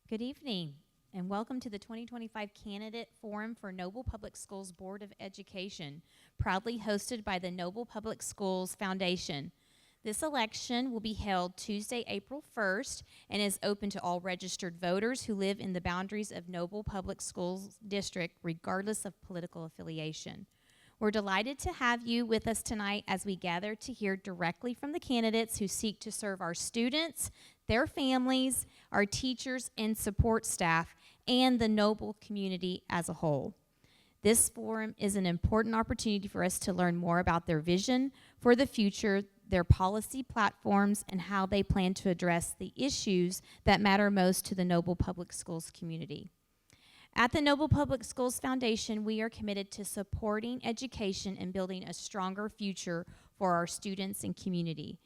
Good evening, and welcome to the 2025 Candidate Forum for Noble Public Schools Board of Education, proudly hosted by the Noble Public Schools Foundation. This election will be held Tuesday, April 1st, and is open to all registered voters who live in the boundaries of Noble Public Schools District, regardless of political affiliation. We're delighted to have you with us tonight as we gather to hear directly from the candidates who seek to serve our students, their families, our teachers and support staff, and the Noble community as a whole. This forum is an important opportunity for us to learn more about their vision for the future, their policy platforms, and how they plan to address the issues that matter most to the Noble Public Schools community. At the Noble Public Schools Foundation, we are committed to supporting education and building a stronger future for our students and community.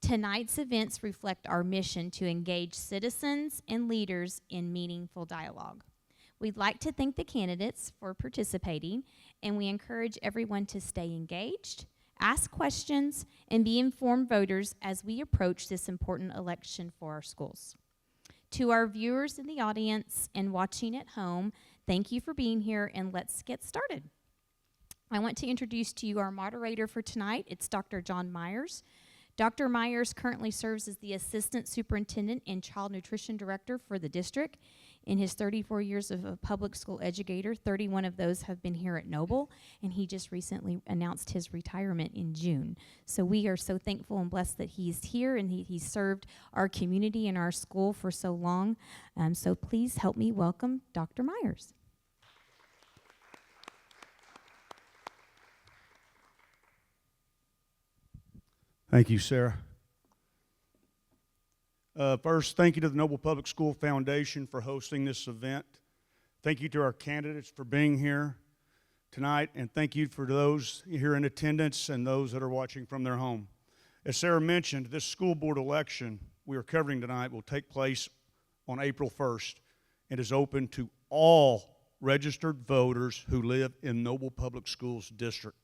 Tonight's events reflect our mission to engage citizens and leaders in meaningful dialogue. We'd like to thank the candidates for participating, and we encourage everyone to stay engaged, ask questions, and be informed voters as we approach this important election for our schools. To our viewers in the audience and watching at home, thank you for being here, and let's get started. I want to introduce to you our moderator for tonight. It's Dr. John Myers. Dr. Myers currently serves as the Assistant Superintendent and Child Nutrition Director for the district. In his 34 years of a public school educator, 31 of those have been here at Noble, and he just recently announced his retirement in June. So we are so thankful and blessed that he's here, and he's served our community and our school for so long. So please help me welcome Dr. Myers. Thank you, Sarah. First, thank you to the Noble Public School Foundation for hosting this event. Thank you to our candidates for being here tonight, and thank you for those here in attendance and those that are watching from their home. As Sarah mentioned, this school board election we are covering tonight will take place on April 1st and is open to all registered voters who live in Noble Public Schools District.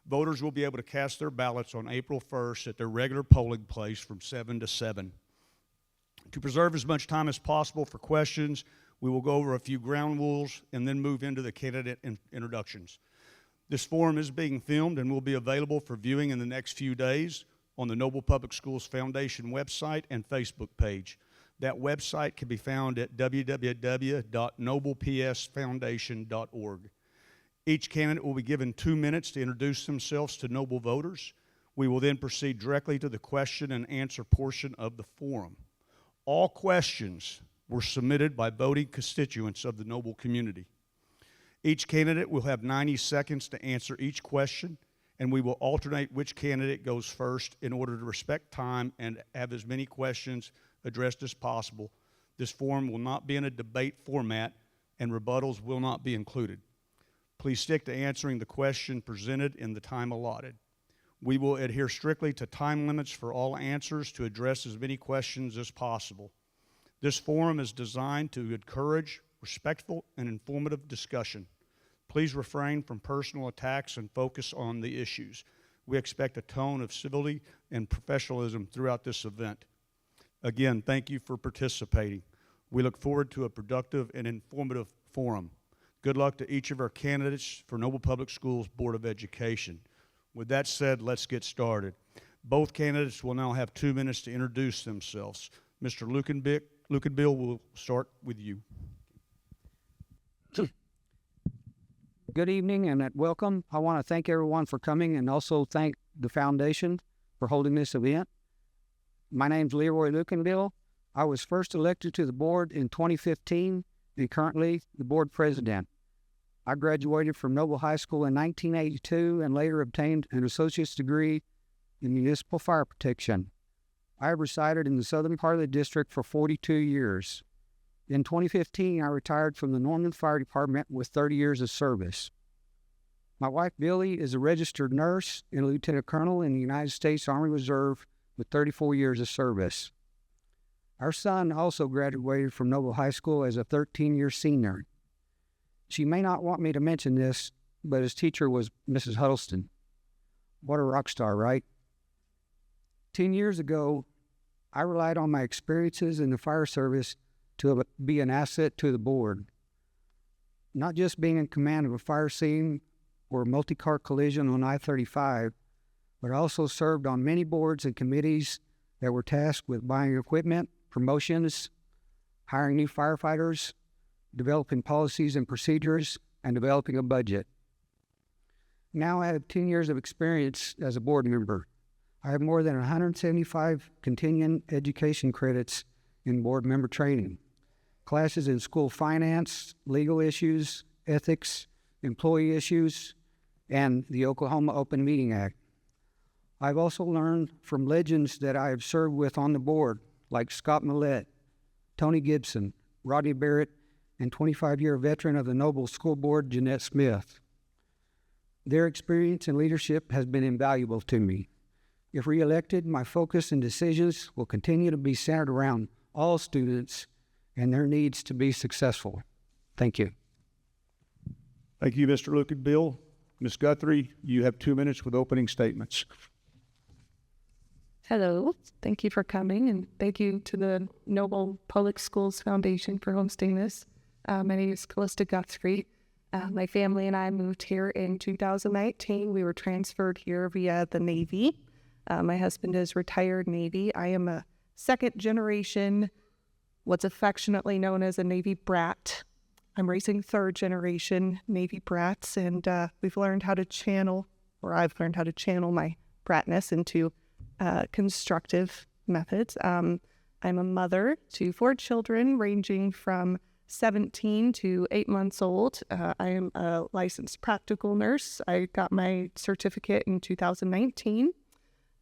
Voters will be able to cast their ballots on April 1st at their regular polling place from 7 to 7. To preserve as much time as possible for questions, we will go over a few ground rules and then move into the candidate introductions. This forum is being filmed and will be available for viewing in the next few days on the Noble Public Schools Foundation website and Facebook page. That website can be found at www.noblepsfoundation.org. Each candidate will be given 2 minutes to introduce themselves to Noble voters. We will then proceed directly to the question and answer portion of the forum. All questions were submitted by voting constituents of the Noble community. Each candidate will have 90 seconds to answer each question, and we will alternate which candidate goes first in order to respect time and have as many questions addressed as possible. This forum will not be in a debate format, and rebuttals will not be included. Please stick to answering the question presented in the time allotted. We will adhere strictly to time limits for all answers to address as many questions as possible. This forum is designed to encourage respectful and informative discussion. Please refrain from personal attacks and focus on the issues. We expect a tone of civility and professionalism throughout this event. Again, thank you for participating. We look forward to a productive and informative forum. Good luck to each of our candidates for Noble Public Schools Board of Education. With that said, let's get started. Both candidates will now have 2 minutes to introduce themselves. Mr. Lukenbill, will start with you. Good evening and welcome. I want to thank everyone for coming and also thank the foundation for holding this event. My name's Leroy Lukenbill. I was first elected to the board in 2015 and currently the board president. I graduated from Noble High School in 1982 and later obtained an associate's degree in municipal fire protection. I have resided in the southern part of the district for 42 years. In 2015, I retired from the Norman Fire Department with 30 years of service. My wife, Billy, is a registered nurse and a lieutenant colonel in the United States Army Reserve with 34 years of service. Our son also graduated from Noble High School as a 13-year senior. She may not want me to mention this, but his teacher was Mrs. Huddleston. What a rock star, right? 10 years ago, I relied on my experiences in the fire service to be an asset to the board. Not just being in command of a fire scene or a multi-car collision on I-35, but also served on many boards and committees that were tasked with buying equipment, promotions, hiring new firefighters, developing policies and procedures, and developing a budget. Now I have 10 years of experience as a board member. I have more than 175 continuing education credits in board member training, classes in school finance, legal issues, ethics, employee issues, and the Oklahoma Open Meeting Act. I've also learned from legends that I have served with on the board, like Scott Millett, Tony Gibson, Rodney Barrett, and 25-year veteran of the Noble School Board, Jeanette Smith. Their experience and leadership has been invaluable to me. If reelected, my focus and decisions will continue to be centered around all students and their needs to be successful. Thank you. Thank you, Mr. Luke and Bill. Ms. Guthrie, you have 2 minutes with opening statements. Hello, thank you for coming, and thank you to the Noble Public Schools Foundation for hosting this. My name is Callista Guthrie. My family and I moved here in 2019. We were transferred here via the Navy. My husband is retired Navy. I am a second generation, what's affectionately known as a Navy brat. I'm raising third generation Navy brats, and we've learned how to channel, or I've learned how to channel my bratness into constructive methods. I'm a mother to 4 children ranging from 17 to 8 months old. I am a licensed practical nurse. I got my certificate in 2019.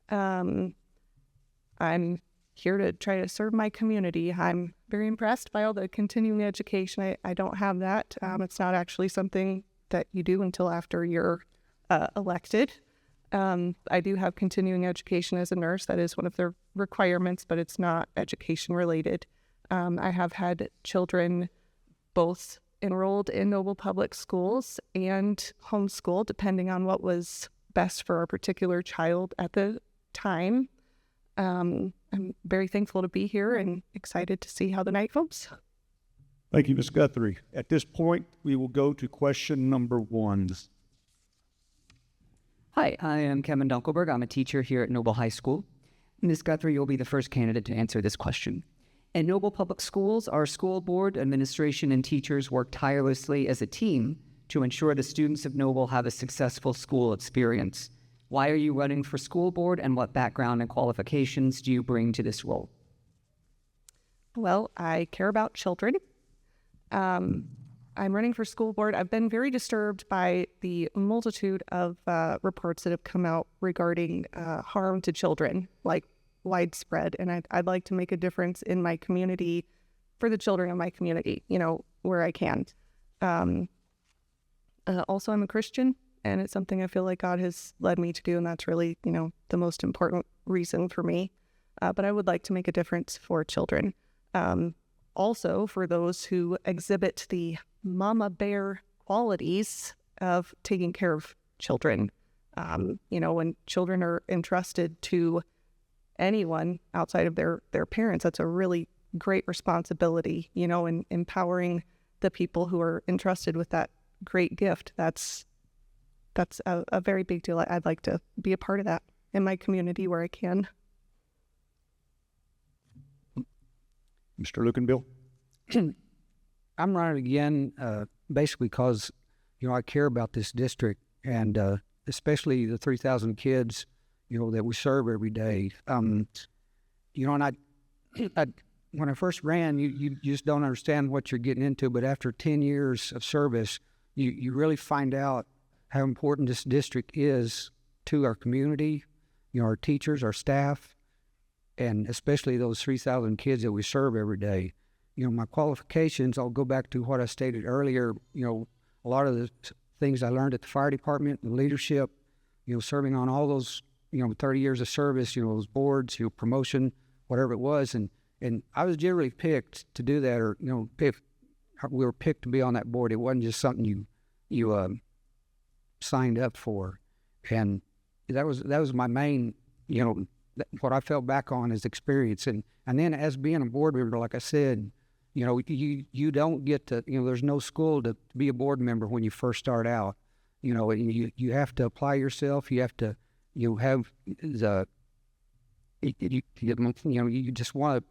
I'm here to try to serve my community. I'm very impressed by all the continuing education. I don't have that. It's not actually something that you do until after you're elected. I do have continuing education as a nurse. That is one of the requirements, but it's not education related. I have had children both enrolled in Noble Public Schools and homeschooled, depending on what was best for a particular child at the time. I'm very thankful to be here and excited to see how the night goes. Thank you, Ms. Guthrie. At this point, we will go to question number 1. Hi, I am Kevin Dunkelberg. I'm a teacher here at Noble High School. Ms. Guthrie, you'll be the first candidate to answer this question. In Noble Public Schools, our school board, administration, and teachers work tirelessly as a team to ensure the students of Noble have a successful school experience. Why are you running for school board, and what background and qualifications do you bring to this role? Well, I care about children. I'm running for school board. I've been very disturbed by the multitude of reports that have come out regarding harm to children, like widespread. And I'd like to make a difference in my community for the children of my community, where I can. Also, I'm a Christian, and it's something I feel like God has led me to do. And that's really, the most important reason for me. But I would like to make a difference for children. Also, for those who exhibit the mama bear qualities of taking care of children. When children are entrusted to anyone outside of their parents, that's a really great responsibility, and empowering the people who are entrusted with that great gift. That's a very big deal. I'd like to be a part of that in my community where I can. Mr. Luke and Bill? I'm running again basically because, I care about this district and especially the 3,000 kids, that we serve every day. And when I first ran, you just don't understand what you're getting into, but after 10 years of service, you really find out how important this district is to our community, our teachers, our staff, and especially those 3,000 kids that we serve every day. My qualifications, I'll go back to what I stated earlier, a lot of the things I learned at the fire department, the leadership, serving on all those, 30 years of service, those boards, promotion, whatever it was. And I was generally picked to do that, or, we were picked to be on that board. It wasn't just something you signed up for. And that was my main, what I fell back on is experience. And then as being a board member, like I said, You know, you don't get to, you know, there's no school to be a board member when you first start out. You know, and you have to apply yourself. You have to, you have the, you just want to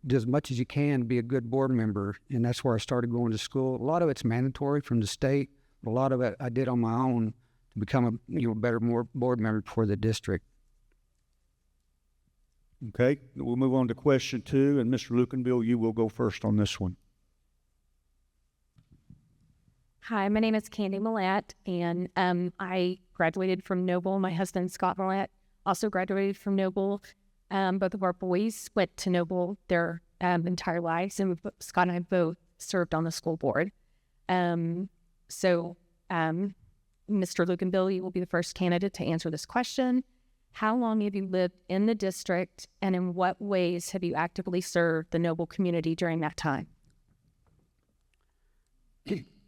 do as much as you can to be a good board member. And that's where I started going to school. A lot of it's mandatory from the state. But a lot of it I did on my own to become a better, more board member for the district. Okay, we'll move on to question 2, and Mr. Lucanville, you will go first on this one. Hi, my name is Candy Millett, and I graduated from Noble. My husband, Scott Millett, also graduated from Noble. Both of our boys went to Noble their entire lives, and Scott and I both served on the school board. So Mr. Lucanville, you will be the first candidate to answer this question. How long have you lived in the district, and in what ways have you actively served the Noble community during that time?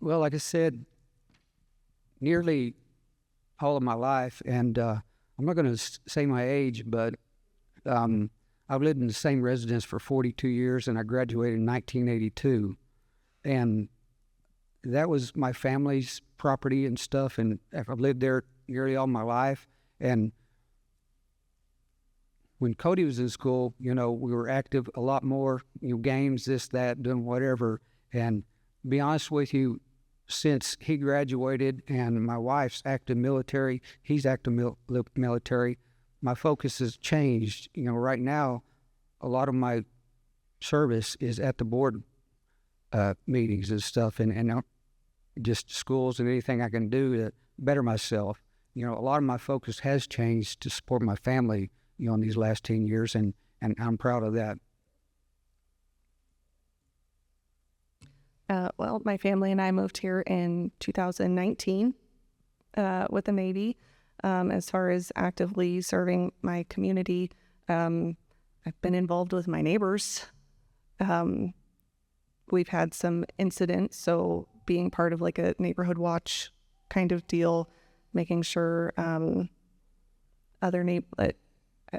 Well, like I said, nearly all of my life, and I'm not going to say my age, but I've lived in the same residence for 42 years, and I graduated in 1982. And that was my family's property and stuff, and I've lived there nearly all my life. And when Cody was in school, you know, we were active a lot more, you know, games, this, that, doing whatever. And to be honest with you, since he graduated and my wife's active military, he's active military, my focus has changed. You know, right now, a lot of my service is at the board meetings and stuff, and just schools and anything I can do to better myself. You know, a lot of my focus has changed to support my family, you know, in these last 10 years, and I'm proud of that. Well, my family and I moved here in 2019 with the Navy. As far as actively serving my community, I've been involved with my neighbors. We've had some incidents, so being part of like a neighborhood watch kind of deal, making sure other neighbors,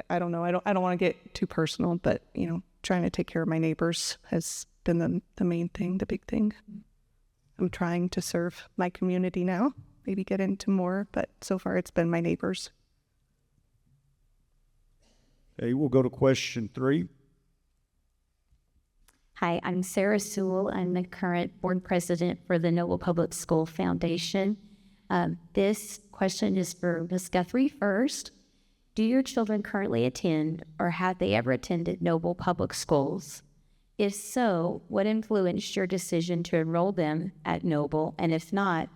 I don't know, I don't want to get too personal, but, you know, trying to take care of my neighbors has been the main thing, the big thing. I'm trying to serve my community now, maybe get into more, but so far it's been my neighbors. Okay, we'll go to question 3. Hi, I'm Sarah Sewell. I'm the current board president for the Noble Public School Foundation. This question is for Ms. Guthrie first. Do your children currently attend, or have they ever attended Noble Public Schools? If so, what influenced your decision to enroll them at Noble? And if not,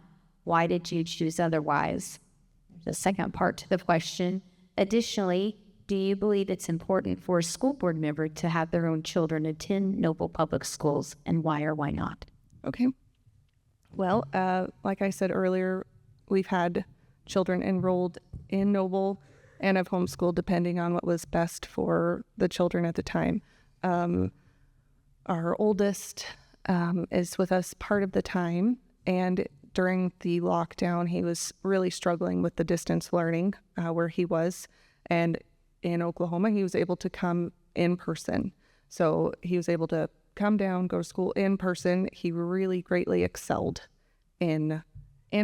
why did you choose otherwise? The second part to the question. Additionally, do you believe it's important for a school board member to have their own children attend Noble Public Schools, and why or why not? Okay. Well, like I said earlier, we've had children enrolled in Noble and have homeschooled depending on what was best for the children at the time. Our oldest is with us part of the time, and during the lockdown, he was really struggling with the distance learning where he was. And in Oklahoma, he was able to come in person. So he was able to come down, go to school in person. He really greatly excelled in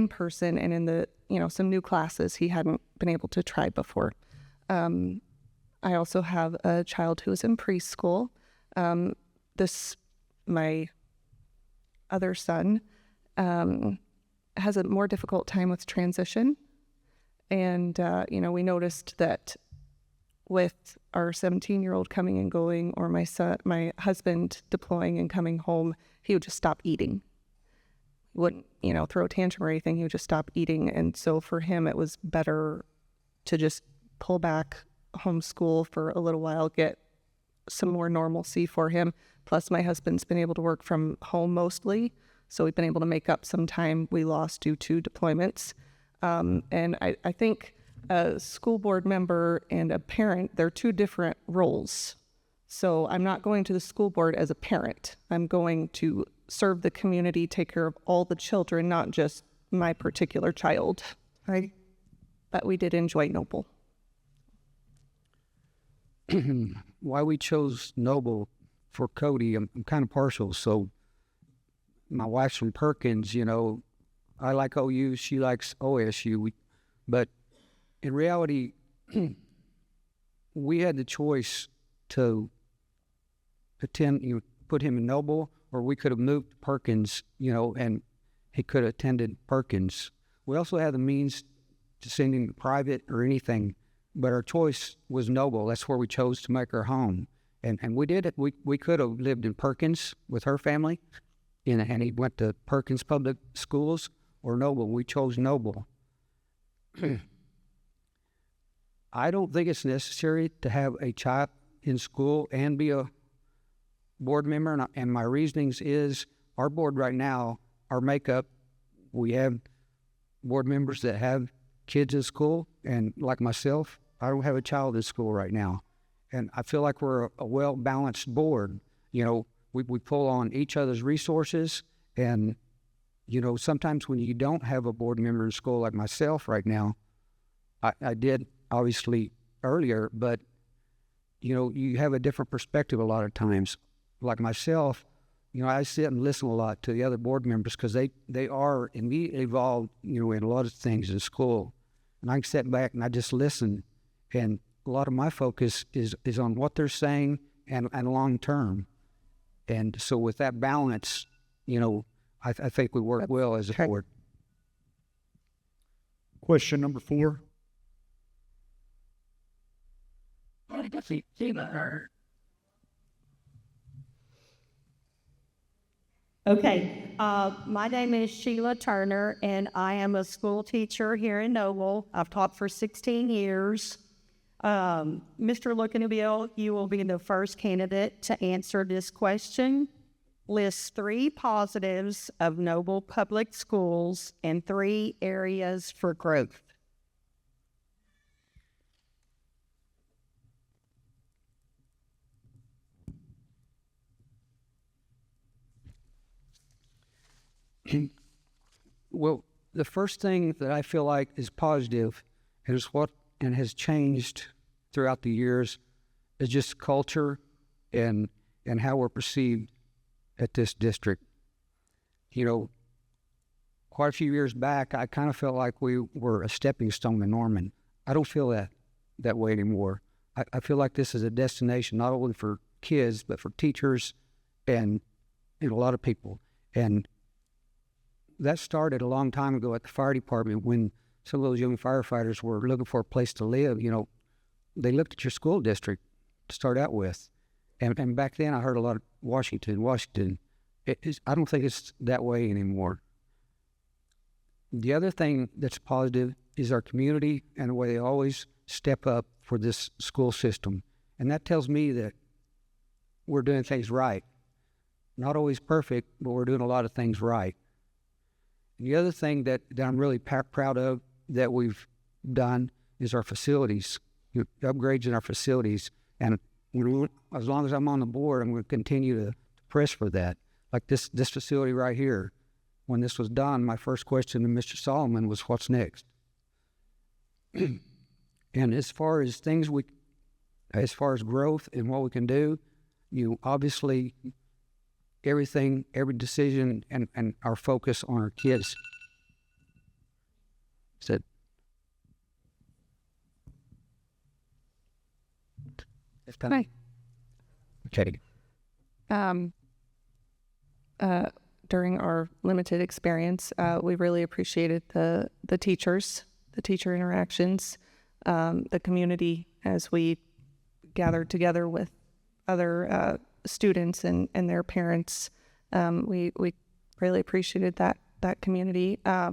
person and in the, you know, some new classes he hadn't been able to try before. I also have a child who is in preschool. My other son has a more difficult time with transition. And, you know, we noticed that with our 17-year-old coming and going, or my husband deploying and coming home, he would just stop eating. He wouldn't, you know, throw a tantrum or anything. He would just stop eating. And so for him, it was better to just pull back, homeschool for a little while, get some more normalcy for him. Plus, my husband's been able to work from home mostly, so we've been able to make up some time we lost due to deployments. And I think a school board member and a parent, they're two different roles. So I'm not going to the school board as a parent. I'm going to serve the community, take care of all the children, not just my particular child, right? But we did enjoy Noble. Why we chose Noble, for Cody. I'm kind of partial. So my wife's from Perkins, you know. I like OU, she likes OSU. But in reality, we had the choice to put him in Noble, or we could have moved to Perkins, you know, and he could have attended Perkins. We also had the means to send him to private or anything, but our choice was Noble. That's where we chose to make our home. And we did it. We could have lived in Perkins with her family, and he went to Perkins Public Schools or Noble. We chose Noble. I don't think it's necessary to have a child in school and be a board member, and my reasonings is our board right now, our makeup, we have board members that have kids in school, and like myself, I don't have a child in school right now. And I feel like we're a well-balanced board. You know, we pull on each other's resources, and, you know, sometimes when you don't have a board member in school like myself right now, I did obviously earlier, but, you know, you have a different perspective a lot of times. Like myself, you know, I sit and listen a lot to the other board members because they are immediately involved, you know, in a lot of things in school. And I can sit back and I just listen, and a lot of my focus is on what they're saying and long term. And so with that balance, you know, I think we work well as a board. Question number 4. Okay, my name is Sheila Turner, and I am a school teacher here in Noble. I've taught for 16 years. Mr. Lookinville, you will be the first candidate to answer this question. List 3 positives of Noble Public Schools and 3 areas for growth. Well, the first thing that I feel like is positive is and has changed throughout the years is just culture and how we're perceived at this district. You know, quite a few years back, I kind of felt like we were a stepping stone to Norman. I don't feel that way anymore. I feel like this is a destination not only for kids, but for teachers and a lot of people. And that started a long time ago at the fire department when some of those young firefighters were looking for a place to live. You know, they looked at your school district to start out with. And back then I heard a lot of Washington. I don't think it's that way anymore. The other thing that's positive is our community and the way they always step up for this school system. And that tells me that we're doing things right. Not always perfect, but we're doing a lot of things right. The other thing that I'm really proud of that we've done is our facilities, upgrades in our facilities. And as long as I'm on the board, I'm going to continue to press for that. Like this facility right here, when this was done, my first question to Mr. Solomon was, what's next? And as far as growth and what we can do, obviously every decision and our focus on our kids. Said, Hi. Okay. During our limited experience, we really appreciated the teachers, the teacher interactions, the community as we gathered together with other students and their parents. We really appreciated that community. I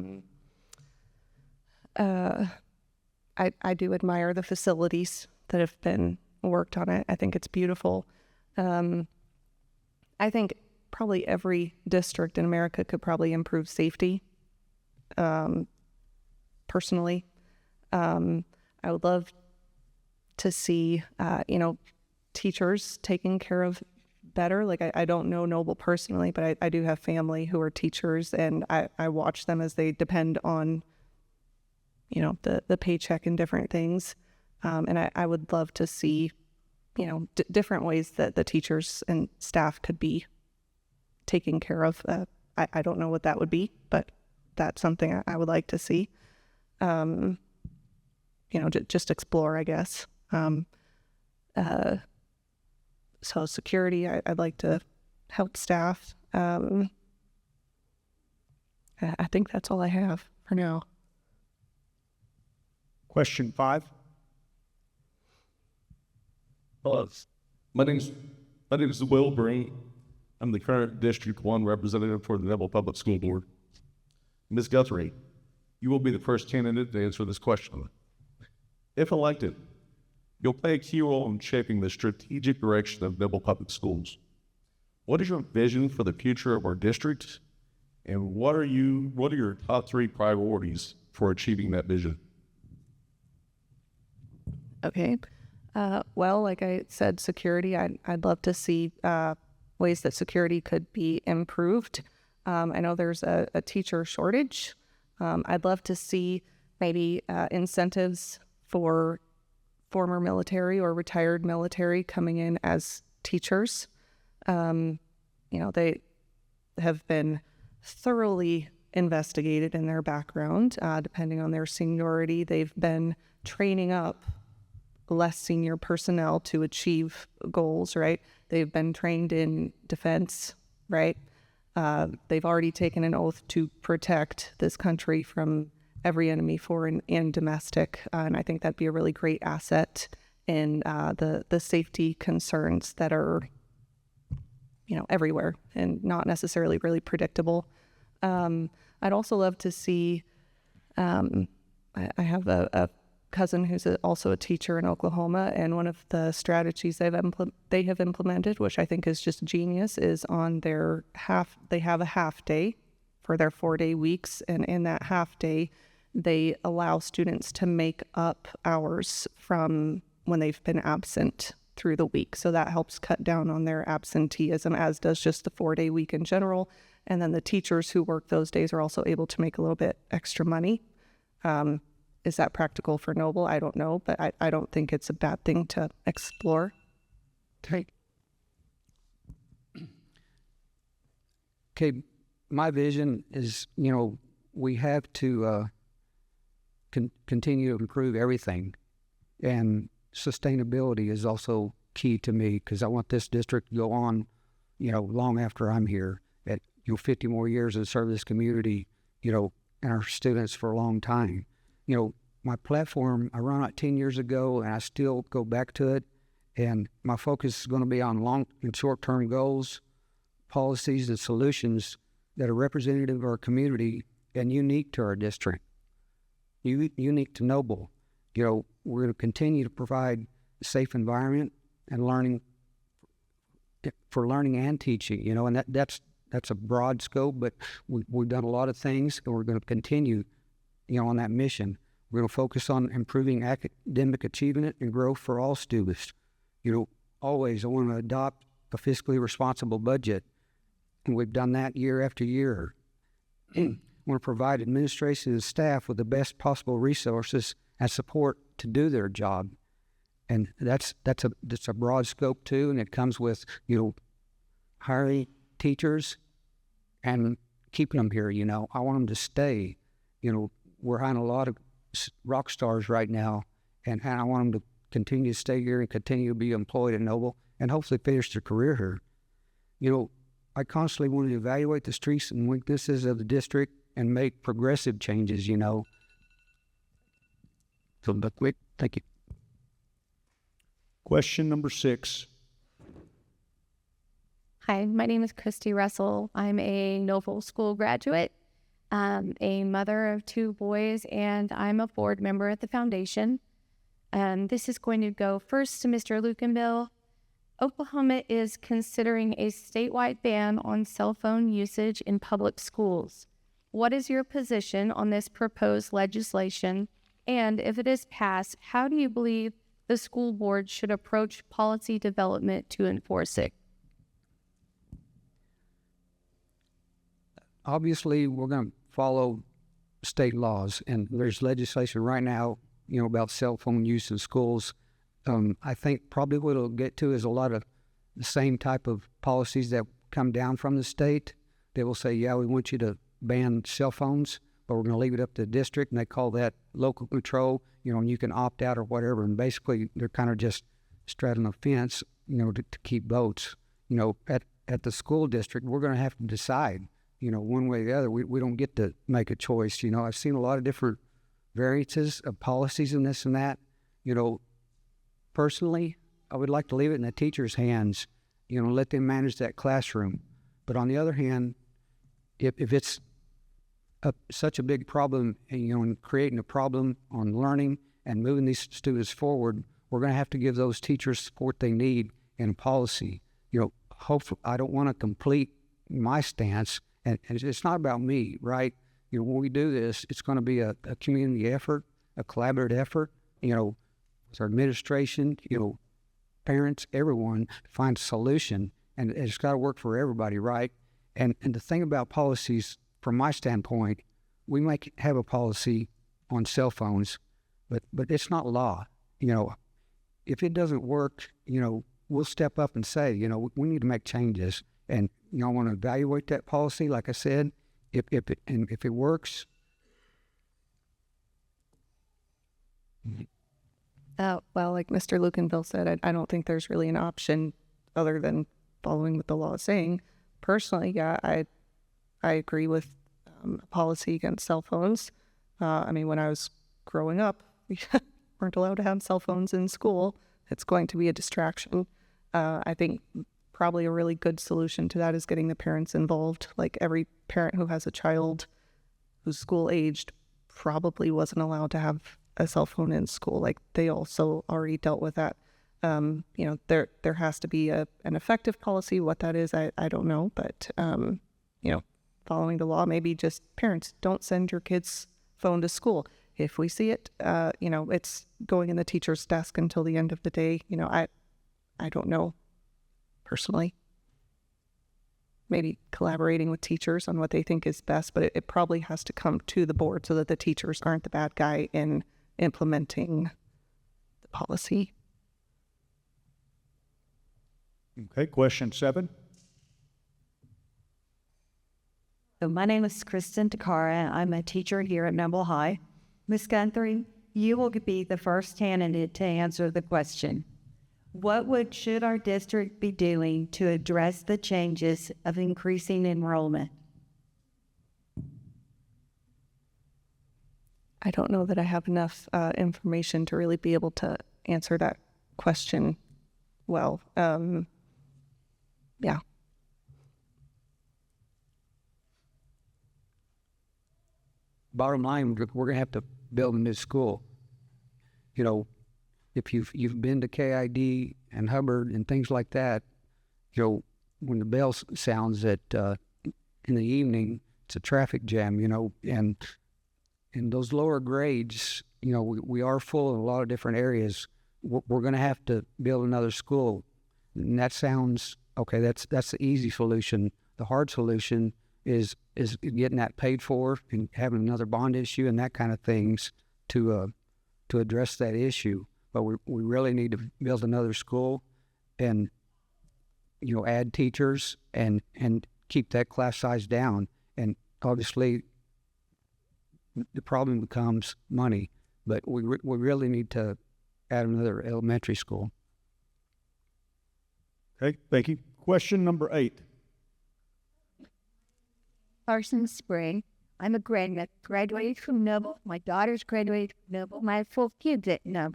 do admire the facilities that have been worked on it. I think it's beautiful. I think probably every district in America could probably improve safety. Personally, I would love to see, teachers taken care of better. Like I don't know Noble personally, but I do have family who are teachers, and I watch them as they depend on, the paycheck and different things. And I would love to see different ways that the teachers and staff could be taken care of. I don't know what that would be, but that's something I would like to see. Just explore, I guess. So security, I'd like to help staff. I think that's all I have for now. Question 5. Hello, my name is Will Green. I'm the current District 1 representative for the Neville Public School Board. Ms. Guthrie, you will be the first candidate to answer this question. If elected, you'll play a key role in shaping the strategic direction of Neville Public Schools. What is your vision for the future of our district, and what are your top 3 priorities for achieving that vision? Okay. Well, like I said, security, I'd love to see ways that security could be improved. I know there's a teacher shortage. I'd love to see maybe incentives for former military or retired military coming in as teachers. They have been thoroughly investigated in their background. Depending on their seniority, they've been training up less senior personnel to achieve goals, right? They've been trained in defense, right? They've already taken an oath to protect this country from every enemy, foreign and domestic. And I think that'd be a really great asset in the safety concerns that are, everywhere and not necessarily really predictable. I'd also love to see, I have a cousin who's also a teacher in Oklahoma, and one of the strategies they have implemented, which I think is just genius, is on they have a half day for their 4-day weeks, and in that half day, they allow students to make up hours from when they've been absent through the week. So that helps cut down on their absenteeism, as does just the 4-day week in general. And then the teachers who work those days are also able to make a little bit extra money. Is that practical for Noble? I don't know, but I don't think it's a bad thing to explore. Okay, my vision is, we have to continue to improve everything. And sustainability is also key to me, because I want this district to go on, long after I'm here, at 50 more years and serve this community, and our students for a long time. My platform, I ran out 10 years ago, and I still go back to it. And my focus is going to be on long and short-term goals, policies, and solutions that are representative of our community and unique to our district, unique to Noble. We're going to continue to provide a safe environment and learning and teaching, and that's a broad scope, but we've done a lot of things, and we're going to continue, on that mission. We're going to focus on improving academic achievement and growth for all students. Always I want to adopt a fiscally responsible budget, and we've done that year after year. I want to provide administration and staff with the best possible resources and support to do their job. And that's a broad scope too, and it comes with, hiring teachers and keeping them here. I want them to stay. We're hiring a lot of rock stars right now, and I want them to continue to stay here and continue to be employed at Noble and hopefully finish their career here. I constantly want to evaluate the strengths and weaknesses of the district and make progressive changes, So, thank you. Question number 6. Hi, my name is Christy Russell. I'm a Noble School graduate, a mother of 2 boys, and I'm a board member at the foundation. This is going to go first to Mr. Lukenbill. Oklahoma is considering a statewide ban on cell phone usage in public schools. What is your position on this proposed legislation? And if it is passed, how do you believe the school board should approach policy development to enforce it? Obviously, we're going to follow state laws, and there's legislation right now, about cell phone use in schools, I think probably what it'll get to is a lot of the same type of policies that come down from the state. They will say, yeah, we want you to ban cell phones, but we're going to leave it up to the district, and they call that local control, and you can opt out or whatever. And basically, they're kind of just straddling a fence, to keep votes. At the school district, we're going to have to decide, one way or the other. We don't get to make a choice. I've seen a lot of different variances of policies and this and that. Personally, I would like to leave it in the teacher's hands, let them manage that classroom. But on the other hand, if it's such a big problem, and creating a problem on learning and moving these students forward, we're going to have to give those teachers support they need in policy. Hopefully, I don't want to complete my stance, and it's not about me, right? When we do this, it's going to be a community effort, a collaborative effort, with our administration, parents, everyone, to find a solution, and it's got to work for everybody, right? And the thing about policies, from my standpoint, we might have a policy on cell phones, but it's not law. If it doesn't work, we'll step up and say, we need to make changes. And, I want to evaluate that policy, like I said. If it works. Well, like Mr. Lucanville said, I don't think there's really an option other than following what the law is saying. Personally, yeah, I agree with a policy against cell phones. When I was growing up, we weren't allowed to have cell phones in school. It's going to be a distraction. I think probably a really good solution to that is getting the parents involved. Like every parent who has a child who's school aged probably wasn't allowed to have a cell phone in school. Like they also already dealt with that. There has to be an effective policy. What that is, I don't know. But, following the law, maybe just parents don't send your kid's phone to school. If we see it, it's going in the teacher's desk until the end of the day. I don't know personally. Maybe collaborating with teachers on what they think is best, but it probably has to come to the board so that the teachers aren't the bad guy in implementing the policy. Okay, question 7. So my name is Kristen Takara. I'm a teacher here at Noble High. Ms. Guthrie, you will be the first candidate to answer the question. What should our district be doing to address the changes of increasing enrollment? I don't know that I have enough information to really be able to answer that question well. Yeah. Bottom line, we're going to have to build a new school. If you've been to KID and Hubbard and things like that, when the bell sounds in the evening, it's a traffic jam, and in those lower grades, we are full in a lot of different areas. We're going to have to build another school. And that sounds, okay, that's the easy solution. The hard solution is getting that paid for and having another bond issue and that kind of things to address that issue. But we really need to build another school and, add teachers and keep that class size down. And obviously, the problem becomes money. But we really need to add another elementary school. Okay, thank you. Question number 8. Carson Spring. I'm a graduated from Noble. My daughter's graduated from Noble. My full kids at Noble.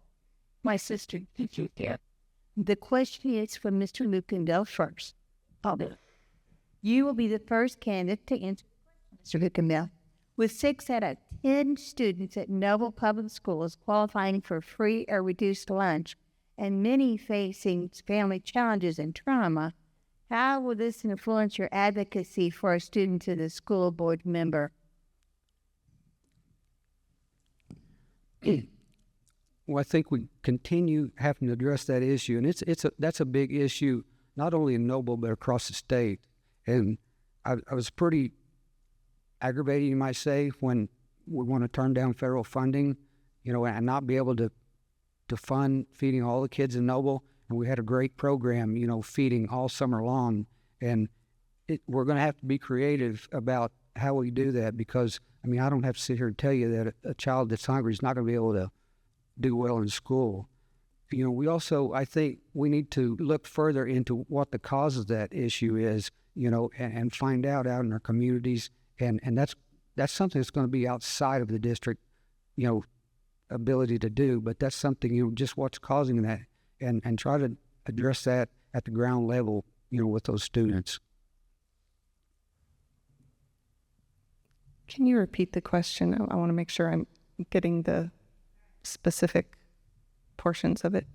My sister teaches there. The question is from Mr. Lucanville first. You will be the first candidate to answer Mr. Lucanville. With 6 out of 10 students at Noble Public Schools qualifying for free or reduced lunch, and many facing family challenges and trauma, how will this influence your advocacy for a student as a school board member? Well, I think we continue having to address that issue, and that's a big issue, not only in Noble but across the state. And I was pretty aggravated, you might say, when we want to turn down federal funding, and not be able to to fund feeding all the kids in Noble, and we had a great program, feeding all summer long. And we're going to have to be creative about how we do that, because, I don't have to sit here and tell you that a child that's hungry is not going to be able to do well in school. We also, I think we need to look further into what the cause of that issue is, and find out in our communities. And that's something that's going to be outside of the district, ability to do, but that's something, just what's causing that, and try to address that at the ground level, with those students. Can you repeat the question? I want to make sure I'm getting the specific portions of it.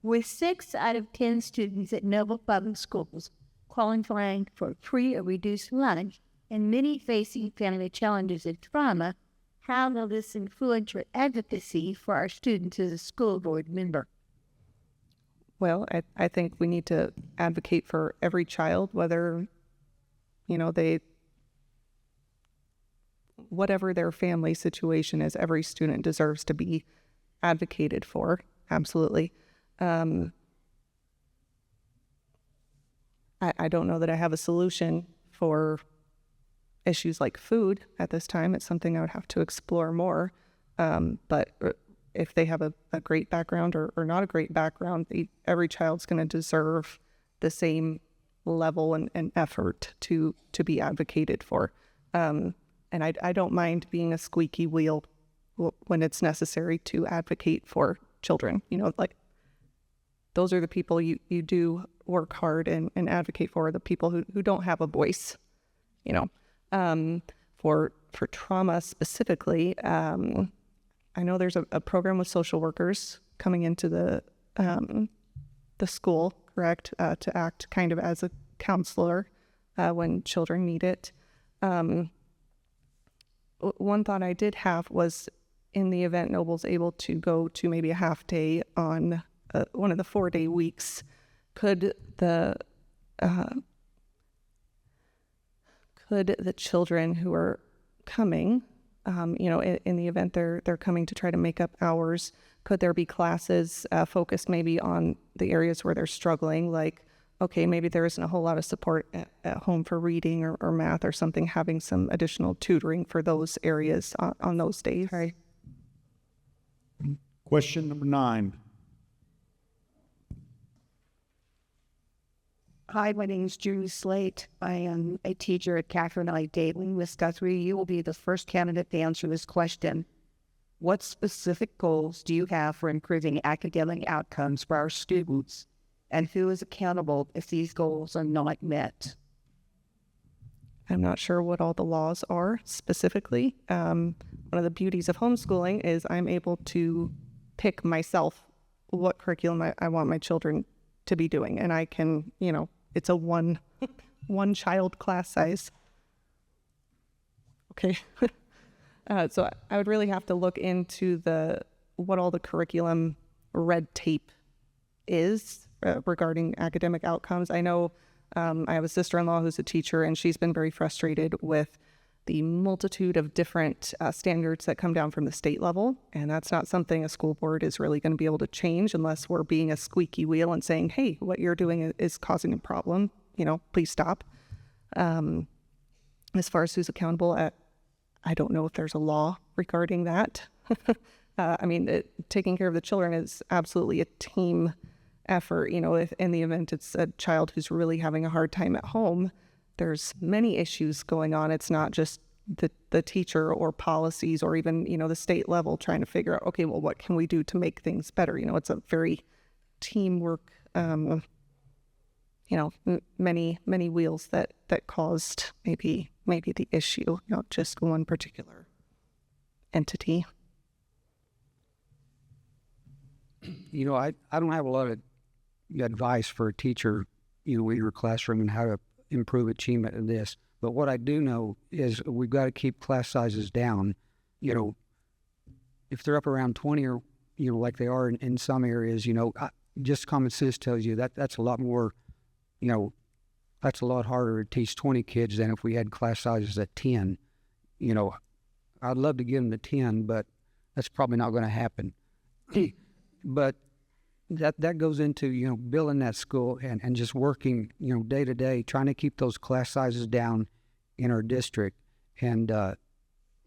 With 6 out of 10 students at Noble Public Schools qualifying for free or reduced lunch, and many facing family challenges and trauma, how will this influence your advocacy for our students as a school board member? Well, I think we need to advocate for every child, whether, whatever their family situation is, every student deserves to be advocated for. Absolutely. I don't know that I have a solution for issues like food at this time. It's something I would have to explore more. But if they have a great background or not a great background, every child's going to deserve the same level and effort to be advocated for. And I don't mind being a squeaky wheel when it's necessary to advocate for children. Those are the people you do work hard and advocate for, the people who don't have a voice, For trauma specifically, I know there's a program with social workers coming into the school, correct, to act kind of as a counselor when children need it. One thought I did have was, in the event Noble's able to go to maybe a half day on one of the 4-day weeks, could the children who are coming, in the event they're coming to try to make up hours, could there be classes focused maybe on the areas where they're struggling, like, okay, maybe there isn't a whole lot of support at home for reading or math or something, having some additional tutoring for those areas on those days? Right. Question number 9. Hi, my name is Julie Slate. I am a teacher at Catherine I. Daly. Ms. Guthrie, you will be the first candidate to answer this question. What specific goals do you have for improving academic outcomes for our students, and who is accountable if these goals are not met? I'm not sure what all the laws are specifically. One of the beauties of homeschooling is I'm able to pick myself what curriculum I want my children to be doing, and I can, it's a one child class size. Okay. So I would really have to look into what all the curriculum red tape is regarding academic outcomes. I know I have a sister-in-law who's a teacher, and she's been very frustrated with the multitude of different standards that come down from the state level, and that's not something a school board is really going to be able to change unless we're being a squeaky wheel and saying, hey, what you're doing is causing a problem, please stop. As far as who's accountable, I don't know if there's a law regarding that. Taking care of the children is absolutely a team effort. If in the event it's a child who's really having a hard time at home, there's many issues going on. It's not just the teacher or policies or even, the state level trying to figure out, okay, well, what can we do to make things better? It's a very teamwork, many wheels that caused maybe the issue, not just one particular entity. I don't have a lot of advice for a teacher, in your classroom and how to improve achievement in this. But what I do know is we've got to keep class sizes down. If they're up around 20 or, like they are in some areas, just common sense tells you that's a lot more, that's a lot harder to teach 20 kids than if we had class sizes at 10. I'd love to get them to 10, but that's probably not going to happen. But that goes into, you know, building that school and just working, you know, day to day, trying to keep those class sizes down in our district. And,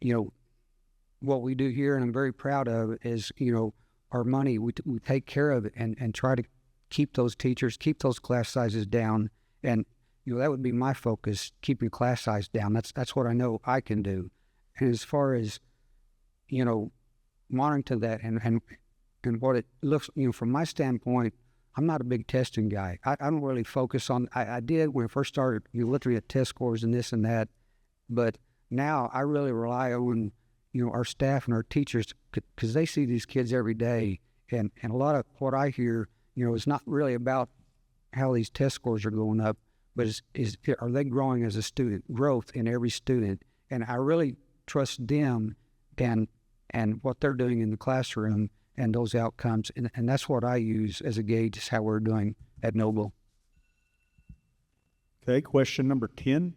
you know, what we do here, and I'm very proud of, is, you know, our money, we take care of it and try to keep those teachers, keep those class sizes down. And, you know, that would be my focus, keeping class size down. That's what I know I can do. And as far as, you know, monitoring that and what it looks, you know, from my standpoint, I'm not a big testing guy. I don't really focus on, I did when I first started, you know, looking at test scores and this and that. But now I really rely on, you know, our staff and our teachers, because they see these kids every day. And a lot of what I hear, you know, is not really about how these test scores are going up, but are they growing as a student, growth in every student. And I really trust them and what they're doing in the classroom and those outcomes. And that's what I use as a gauge, is how we're doing at Noble. Okay, question number 10.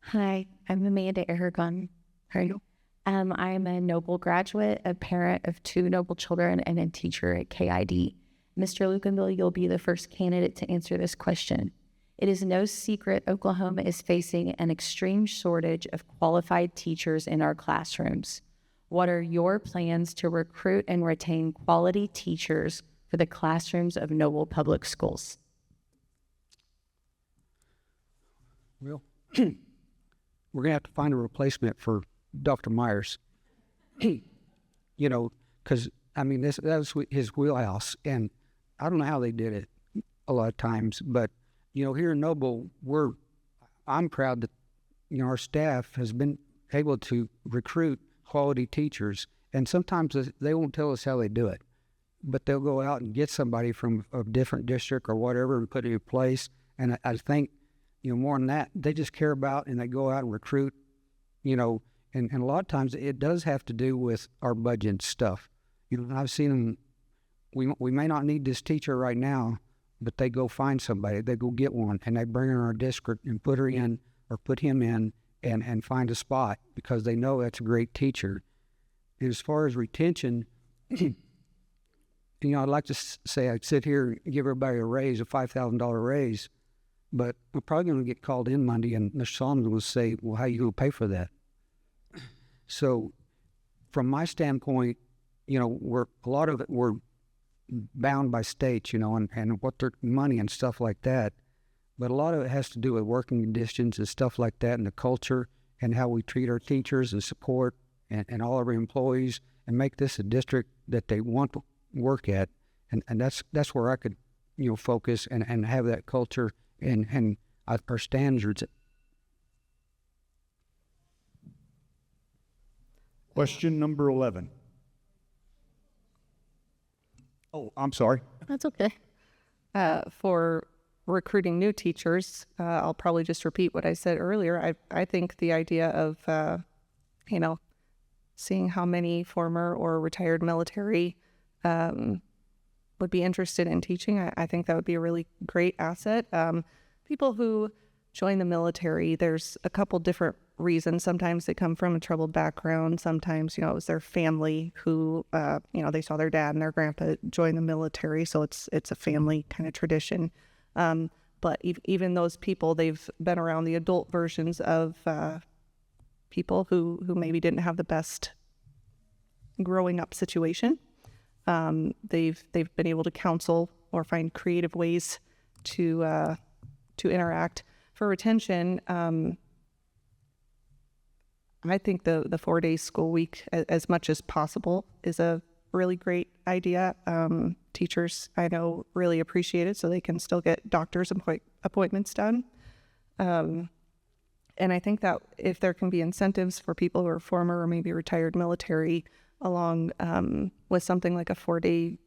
Hi, I'm Amanda Aragon. How are you? I'm a Noble graduate, a parent of 2 Noble children, and a teacher at KID. Mr. Lucanville, you'll be the first candidate to answer this question. It is no secret Oklahoma is facing an extreme shortage of qualified teachers in our classrooms. What are your plans to recruit and retain quality teachers for the classrooms of Noble Public Schools? Well, we're going to have to find a replacement for Dr. Myers. You know, because, I mean, that was his wheelhouse, and I don't know how they did it a lot of times, but, you know, here in Noble, I'm proud that, you know, our staff has been able to recruit quality teachers, and sometimes they won't tell us how they do it, but they'll go out and get somebody from a different district or whatever and put it in place. And I think, you know, more than that, they just care about, and they go out and recruit, you know, and a lot of times it does have to do with our budget stuff. You know, I've seen them, we may not need this teacher right now, but they go find somebody, they go get one, and they bring her in our district and put her in or put him in and find a spot because they know that's a great teacher. And as far as retention, you know, I'd like to say I'd sit here and give everybody a raise, a $5,000 raise, but we're probably going to get called in Monday, and Mr. Solomon will say, well, how are you going to pay for that? So from my standpoint, you know, we're bound by states, you know, and what their money and stuff like that. But a lot of it has to do with working conditions and stuff like that, and the culture and how we treat our teachers and support and all of our employees, and make this a district that they want to work at. And that's where I could, you know, focus and have that culture and our standards. Question number 11. Oh, I'm sorry. That's okay. For recruiting new teachers, I'll probably just repeat what I said earlier. I think the idea of, you know, seeing how many former or retired military would be interested in teaching, I think that would be a really great asset. People who join the military, there's a couple different reasons. Sometimes they come from a troubled background. Sometimes, you know, it was their family who, you know, they saw their dad and their grandpa join the military, so it's a family kind of tradition. But even those people, they've been around the adult versions of people who maybe didn't have the best growing up situation. They've been able to counsel or find creative ways to interact. For retention, I think the 4-day school week, as much as possible, is a really great idea. Teachers, I know, really appreciate it, so they can still get doctor's appointments done. And I think that if there can be incentives for people who are former or maybe retired military, along with something like a 4-day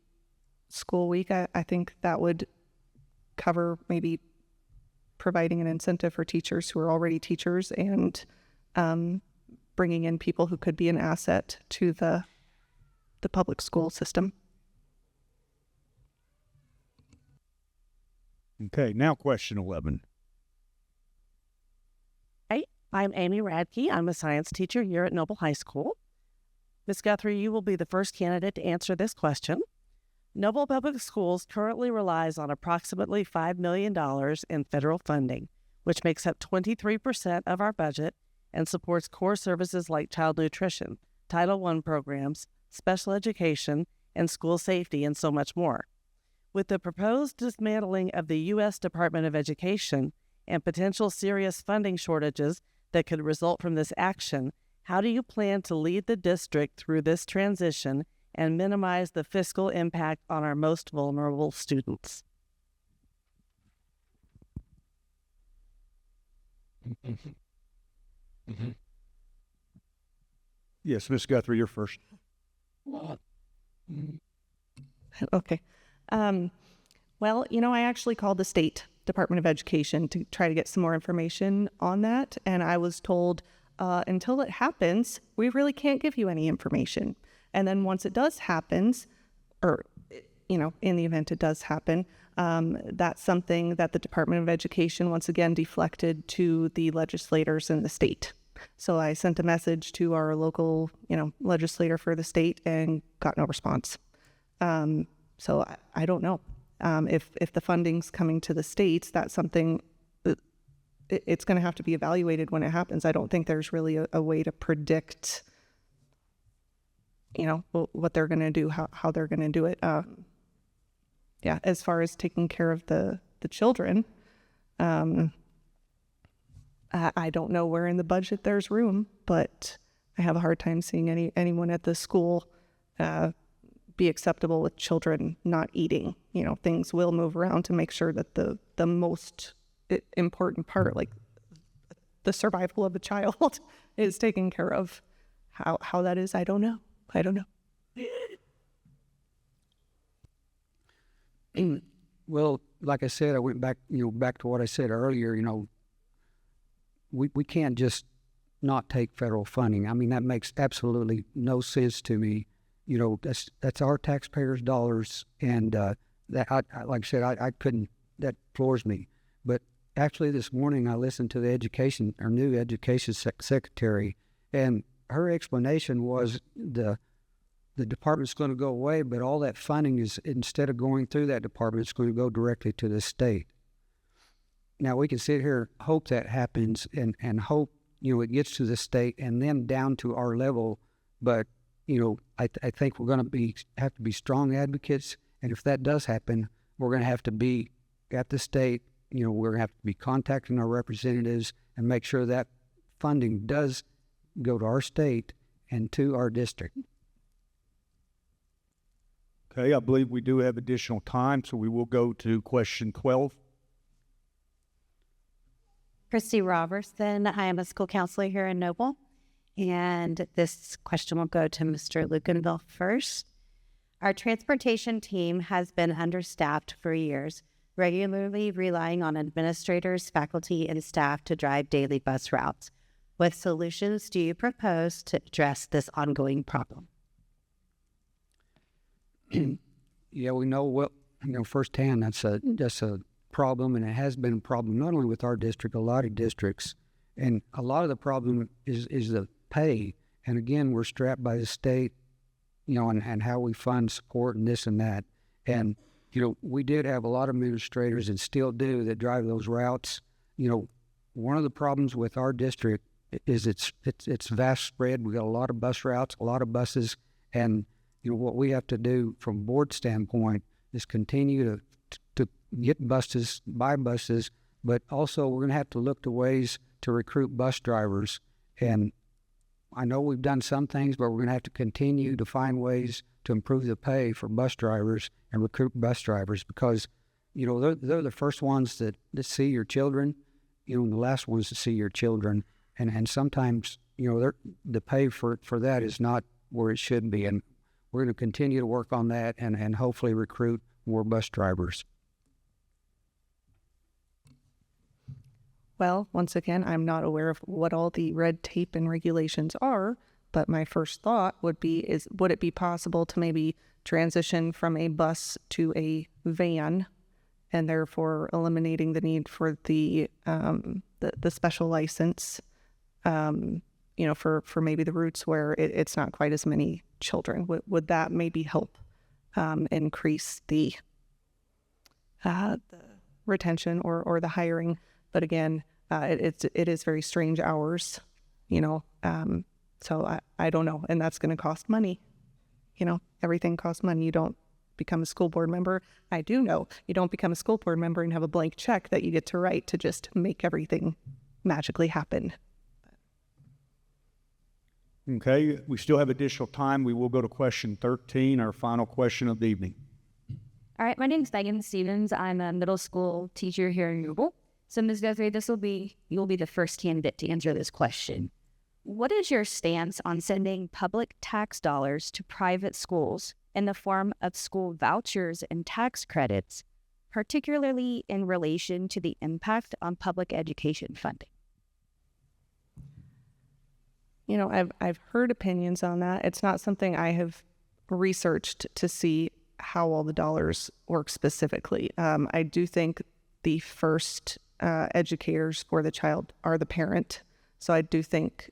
school week, I think that would cover maybe providing an incentive for teachers who are already teachers, and bringing in people who could be an asset to the public school system. Okay, now question 11. Hi, I'm Amy Radke. I'm a science teacher here at Noble High School. Ms. Guthrie, you will be the first candidate to answer this question. Noble Public Schools currently relies on approximately $5 million in federal funding, which makes up 23% of our budget and supports core services like child nutrition, Title I programs, special education, and school safety, and so much more. With the proposed dismantling of the U.S. Department of Education and potential serious funding shortages that could result from this action, how do you plan to lead the district through this transition and minimize the fiscal impact on our most vulnerable students? Yes, Ms. Guthrie, you're first. Okay. Well, I actually called the state Department of Education to try to get some more information on that. And I was told, until it happens, we really can't give you any information. And then once it does happen, or, in the event it does happen, that's something that the Department of Education once again deflected to the legislators in the state. So I sent a message to our local, legislator for the state and got no response. So I don't know. If the funding's coming to the states, that's something it's going to have to be evaluated when it happens. I don't think there's really a way to predict, what they're going to do, how they're going to do it. As far as taking care of the children, I don't know where in the budget there's room, but I have a hard time seeing anyone at the school be acceptable with children not eating. Things will move around to make sure that the most important part, like the survival of a child, is taken care of. How that is, I don't know. Well, like I said, I went back, back to what I said earlier. We can't just not take federal funding. I mean, that makes absolutely no sense to me. That's our taxpayers' dollars, and that, like I said, I couldn't. That floors me. But actually, this morning I listened to our new education secretary, and her explanation was the department's going to go away, but all that funding is, instead of going through that department, it's going to go directly to the state. Now, we can sit here, hope that happens, and hope, it gets to the state and then down to our level. But, I think we're going to have to be strong advocates. And if that does happen, we're going to have to be at the state. We're going to have to be contacting our representatives and make sure that funding does go to our state and to our district. Okay, I believe we do have additional time, so we will go to question 12. Christy Robertson. I am a school counselor here in Noble, and this question will go to Mr. Lucanville first. Our transportation team has been understaffed for years, regularly relying on administrators, faculty, and staff to drive daily bus routes. What solutions do you propose to address this ongoing problem? Yeah, we know firsthand that's a problem, and it has been a problem not only with our district, a lot of districts, and a lot of the problem is the pay. And again, we're strapped by the state, and how we fund support and this and that. And we did have a lot of administrators, and still do, that drive those routes. One of the problems with our district is it's vast spread. We got a lot of bus routes, a lot of buses, and what we have to do from board standpoint is continue to get buses, buy buses, but also we're going to have to look to ways to recruit bus drivers. And I know we've done some things, but we're going to have to continue to find ways to improve the pay for bus drivers and recruit bus drivers, because they're the first ones that see your children, and the last ones to see your children, and sometimes the pay for that is not where it should be. And we're going to continue to work on that and hopefully recruit more bus drivers. Well, once again, I'm not aware of what all the red tape and regulations are, but my first thought would it be possible to maybe transition from a bus to a van, and therefore eliminating the need for the special license, for maybe the routes where it's not quite as many children. Would that maybe help increase the retention or the hiring? But again, it is very strange hours, so I don't know. And that's going to cost money. Everything costs money. You don't become a school board member. I do know you don't become a school board member and have a blank check that you get to write to just make everything magically happen. Okay, we still have additional time. We will go to question 13, our final question of the evening. All right, my name is Megan Stevens. I'm a middle school teacher here in Newell. So, Ms. Guthrie, you'll be the first candidate to answer this question. What is your stance on sending public tax dollars to private schools in the form of school vouchers and tax credits, particularly in relation to the impact on public education funding? I've heard opinions on that. It's not something I have researched to see how all the dollars work specifically. I do think the first educators for the child are the parent. So I do think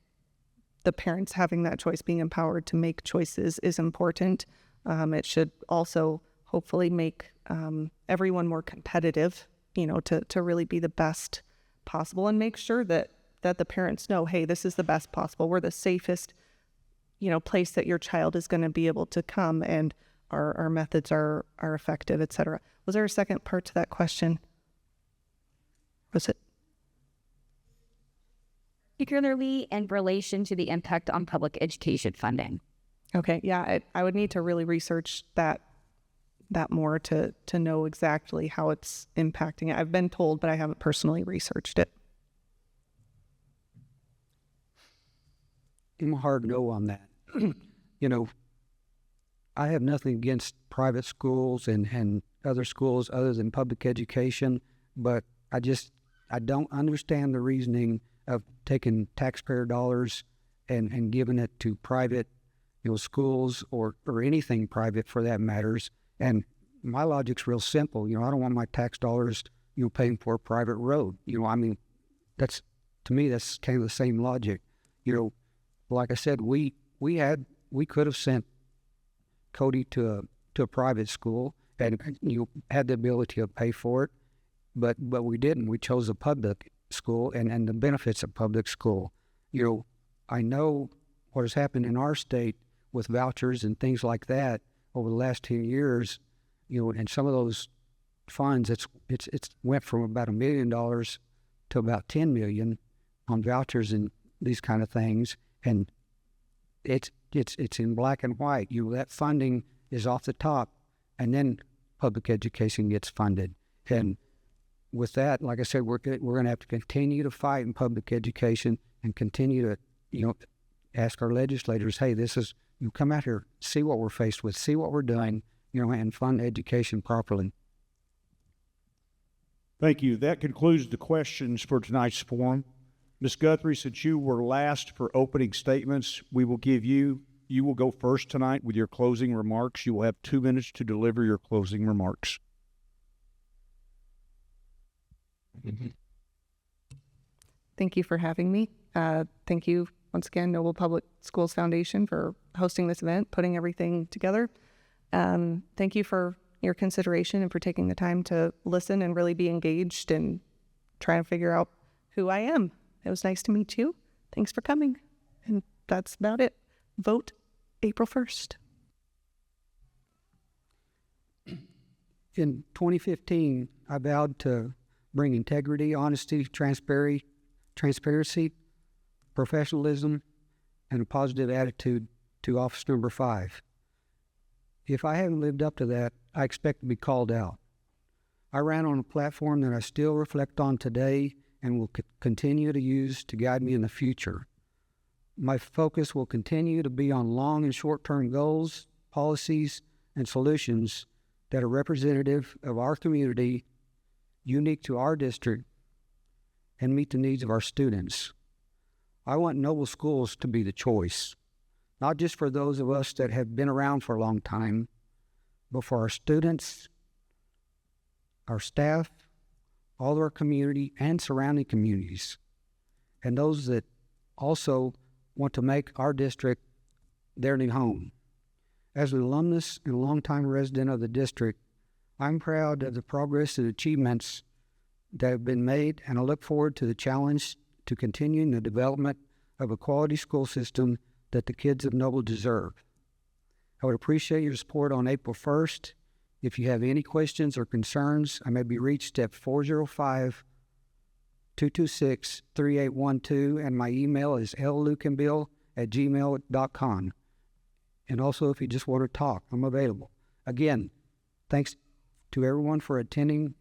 the parents having that choice, being empowered to make choices, is important. It should also hopefully make everyone more competitive, to really be the best possible, and make sure that the parents know, hey, this is the best possible. We're the safest, place that your child is going to be able to come, and our methods are effective, et cetera. Was there a second part to that question? Was it? Particularly in relation to the impact on public education funding. Okay, yeah, I would need to really research that more to know exactly how it's impacting it. I've been told, but I haven't personally researched it. I'm a hard no on that. I have nothing against private schools and other schools other than public education, but I don't understand the reasoning of taking taxpayer dollars and giving it to private, schools or anything private for that matters. And my logic's real simple. I don't want my tax dollars, paying for a private road. That's, to me, that's kind of the same logic. Like I said, we could have sent Cody to a private school and had the ability to pay for it, but we didn't. We chose a public school and the benefits of public school. I know what has happened in our state with vouchers and things like that over the last 10 years. And some of those funds, it's went from about $1 million to about $10 million on vouchers and these kind of things. And it's in black and white. That funding is off the top, and then public education gets funded. And with that, like I said, we're going to have to continue to fight in public education and continue to, ask our legislators, hey, you come out here, see what we're faced with, see what we're doing, and fund education properly. Thank you. That concludes the questions for tonight's forum. Ms. Guthrie, since you were last for opening statements, you will go first tonight with your closing remarks. You will have 2 minutes to deliver your closing remarks. Thank you for having me. Thank you once again, Noble Public Schools Foundation, for hosting this event, putting everything together. Thank you for your consideration and for taking the time to listen and really be engaged and try and figure out who I am. It was nice to meet you. Thanks for coming. And that's about it. Vote April 1st. In 2015, I vowed to bring integrity, honesty, transparency, professionalism, and a positive attitude to office number 5. If I haven't lived up to that, I expect to be called out. I ran on a platform that I still reflect on today and will continue to use to guide me in the future. My focus will continue to be on long and short-term goals, policies, and solutions that are representative of our community, unique to our district, and meet the needs of our students. I want Noble Schools to be the choice, not just for those of us that have been around for a long time, but for our students, our staff, all of our community and surrounding communities, and those that also want to make our district their new home. As an alumnus and longtime resident of the district, I'm proud of the progress and achievements that have been made, and I look forward to the challenge to continuing the development of a quality school system that the kids of Noble deserve. I would appreciate your support on April 1st. If you have any questions or concerns, I may be reached at 405-226-3812, and my email is llucanbill@gmail.com. And also, if you just want to talk, I'm available. Again, thanks to everyone for attending,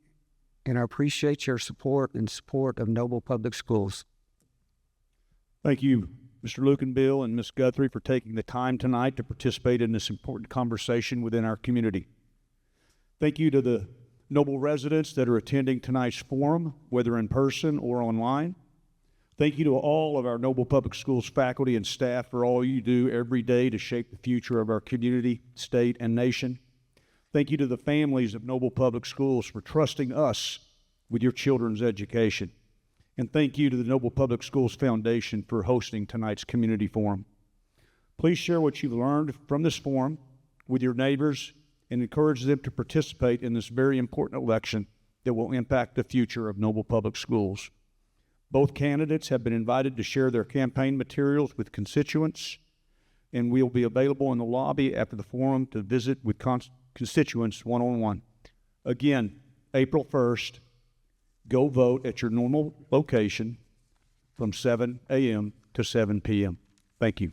and I appreciate your support and support of Noble Public Schools. Thank you, Mr. Lucanbill and Ms. Guthrie, for taking the time tonight to participate in this important conversation within our community. Thank you to the Noble residents that are attending tonight's forum, whether in person or online. Thank you to all of our Noble Public Schools faculty and staff for all you do every day to shape the future of our community, state, and nation. Thank you to the families of Noble Public Schools for trusting us with your children's education. And thank you to the Noble Public Schools Foundation for hosting tonight's community forum. Please share what you've learned from this forum with your neighbors and encourage them to participate in this very important election that will impact the future of Noble Public Schools. Both candidates have been invited to share their campaign materials with constituents, and we'll be available in the lobby after the forum to visit with constituents one-on-one. Again, April 1st, go vote at your normal location from 7 a.m. to 7 p.m. Thank you.